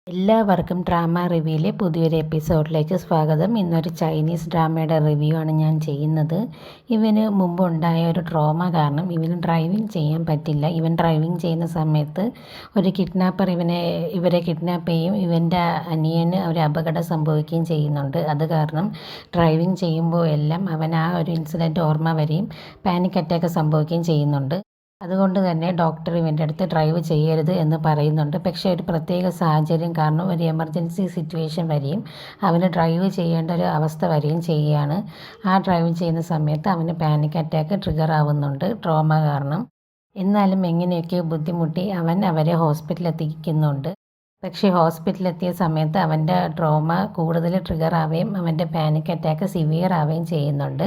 എല്ലാവർക്കും ഡ്രാമ റിവ്യൂയിലെ പുതിയൊരു എപ്പിസോഡിലേക്ക് സ്വാഗതം. ഇന്നൊരു ചൈനീസ് ഡ്രാമയുടെ റിവ്യൂ ആണ് ഞാൻ ചെയ്യുന്നത്. ഇവന് മുമ്പുണ്ടായ ഒരു ട്രോമ കാരണം ഇവന് ഡ്രൈവിംഗ് ചെയ്യാൻ പറ്റില്ല. ഇവൻ ഡ്രൈവിംഗ് ചെയ്യുന്ന സമയത്ത് ഒരു കിഡ്നാപ്പർ ഇവരെ കിഡ്നാപ്പ് ചെയ്യും. ഇവൻ്റെ അനിയന് ഒരു അപകടം സംഭവിക്കുകയും ചെയ്യുന്നുണ്ട്. അത് കാരണം ഡ്രൈവിംഗ് ചെയ്യുമ്പോൾ എല്ലാം അവൻ ആ ഒരു ഇൻസിഡൻറ്റ് ഓർമ്മ വരികയും പാനിക് അറ്റാക്ക് സംഭവിക്കുകയും ചെയ്യുന്നുണ്ട്. അതുകൊണ്ട് തന്നെ ഡോക്ടർ ഇവൻ്റെ അടുത്ത് ഡ്രൈവ് ചെയ്യരുത് എന്ന് പറയുന്നുണ്ട്. പക്ഷേ ഒരു പ്രത്യേക സാഹചര്യം കാരണം ഒരു എമർജൻസി സിറ്റുവേഷൻ വരികയും അവന് ഡ്രൈവ് ചെയ്യേണ്ട ഒരു അവസ്ഥ വരികയും ചെയ്യുകയാണ്. ആ ഡ്രൈവ് ചെയ്യുന്ന സമയത്ത് അവന് പാനിക് അറ്റാക്ക് ട്രിഗർ ആവുന്നുണ്ട് ട്രോമ കാരണം. എന്നാലും എങ്ങനെയൊക്കെയോ ബുദ്ധിമുട്ടി അവൻ അവരെ ഹോസ്പിറ്റലിൽ എത്തിക്കുന്നുണ്ട്. പക്ഷേ ഹോസ്പിറ്റലിലെത്തിയ സമയത്ത് അവൻ്റെ ട്രോമ കൂടുതൽ ട്രിഗർ ആവുകയും അവൻ്റെ പാനിക് അറ്റാക്ക് സിവിയർ ആവുകയും ചെയ്യുന്നുണ്ട്.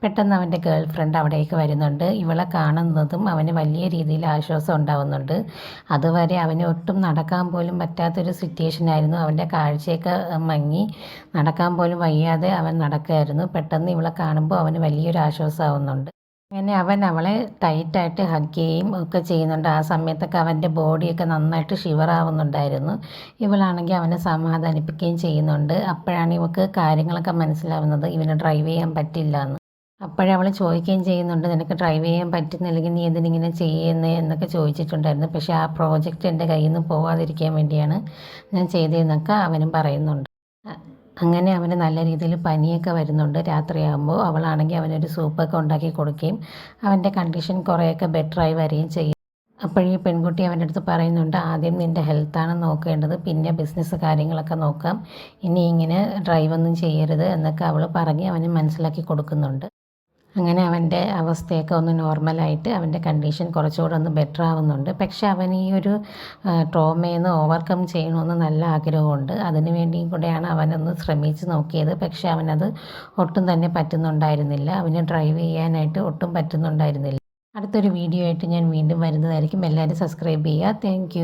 പെട്ടെന്ന് അവൻ്റെ ഗേൾ ഫ്രണ്ട് അവിടേക്ക് വരുന്നുണ്ട്. ഇവളെ കാണുന്നതും അവന് വലിയ രീതിയിൽ ആശ്വാസം ഉണ്ടാവുന്നുണ്ട്. അതുവരെ അവന് ഒട്ടും നടക്കാൻ പോലും പറ്റാത്തൊരു സിറ്റുവേഷനായിരുന്നു. അവൻ്റെ കാഴ്ചയൊക്കെ മങ്ങി നടക്കാൻ പോലും വയ്യാതെ അവൻ നടക്കുകയായിരുന്നു. പെട്ടെന്ന് ഇവളെ കാണുമ്പോൾ അവന് വലിയൊരു ആശ്വാസമാവുന്നുണ്ട്. അങ്ങനെ അവൻ അവളെ ടൈറ്റായിട്ട് ഹഗ് ചെയ്യുകയും ഒക്കെ ചെയ്യുന്നുണ്ട്. ആ സമയത്തൊക്കെ അവൻ്റെ ബോഡിയൊക്കെ നന്നായിട്ട് ഷിവറാവുന്നുണ്ടായിരുന്നു. ഇവളാണെങ്കിൽ അവനെ സമാധാനിപ്പിക്കുകയും ചെയ്യുന്നുണ്ട്. അപ്പോഴാണ് ഇവൾക്ക് കാര്യങ്ങളൊക്കെ മനസ്സിലാവുന്നത് ഇവന് ഡ്രൈവ് ചെയ്യാൻ പറ്റില്ല എന്ന്. അപ്പോഴവൾ ചോദിക്കുകയും ചെയ്യുന്നുണ്ട്, നിനക്ക് ഡ്രൈവ് ചെയ്യാൻ പറ്റുന്നില്ലെങ്കിൽ നീ എന്തിനിങ്ങനെ ചെയ്യുന്നത് എന്നൊക്കെ ചോദിച്ചിട്ടുണ്ടായിരുന്നു. പക്ഷേ ആ പ്രോജക്റ്റ് എൻ്റെ കയ്യിൽ നിന്ന് പോവാതിരിക്കാൻ വേണ്ടിയാണ് ഞാൻ ചെയ്തതെന്നൊക്കെ അവനും പറയുന്നുണ്ട്. അങ്ങനെ അവന് നല്ല രീതിയിൽ പനിയൊക്കെ വരുന്നുണ്ട്. രാത്രിയാകുമ്പോൾ അവളാണെങ്കിൽ അവനൊരു സൂപ്പൊക്കെ ഉണ്ടാക്കി കൊടുക്കുകയും അവൻ്റെ കണ്ടീഷൻ കുറേയൊക്കെ ബെറ്ററായി വരികയും ചെയ്യും. അപ്പോഴീ പെൺകുട്ടി അവൻ്റെ അടുത്ത് പറയുന്നുണ്ട്, ആദ്യം നിൻ്റെ ഹെൽത്താണ് നോക്കേണ്ടത്, പിന്നെ ബിസിനസ് കാര്യങ്ങളൊക്കെ നോക്കാം, ഇനി ഇങ്ങനെ ഡ്രൈവൊന്നും ചെയ്യരുത് എന്നൊക്കെ അവൾ പറഞ്ഞ് അവന് മനസ്സിലാക്കി കൊടുക്കുന്നുണ്ട്. അങ്ങനെ അവൻ്റെ അവസ്ഥയൊക്കെ ഒന്ന് നോർമലായിട്ട് അവൻ്റെ കണ്ടീഷൻ കുറച്ചുകൂടെ ഒന്ന് ബെറ്റർ ആവുന്നുണ്ട്. പക്ഷേ അവൻ ഈ ഒരു ട്രോമയിൽ നിന്ന് ഓവർകം ചെയ്യണമെന്ന് നല്ല ആഗ്രഹമുണ്ട്. അതിനു വേണ്ടിയും കൂടെയാണ് അവനൊന്ന് ശ്രമിച്ച് നോക്കിയത്. പക്ഷേ അവനത് ഒട്ടും തന്നെ പറ്റുന്നുണ്ടായിരുന്നില്ല. അവന് ഡ്രൈവ് ചെയ്യാനായിട്ട് ഒട്ടും പറ്റുന്നുണ്ടായിരുന്നില്ല. അടുത്തൊരു വീഡിയോ ആയിട്ട് ഞാൻ വീണ്ടും വരുന്നതായിരിക്കും. എല്ലാവരും സബ്സ്ക്രൈബ് ചെയ്യുക. താങ്ക്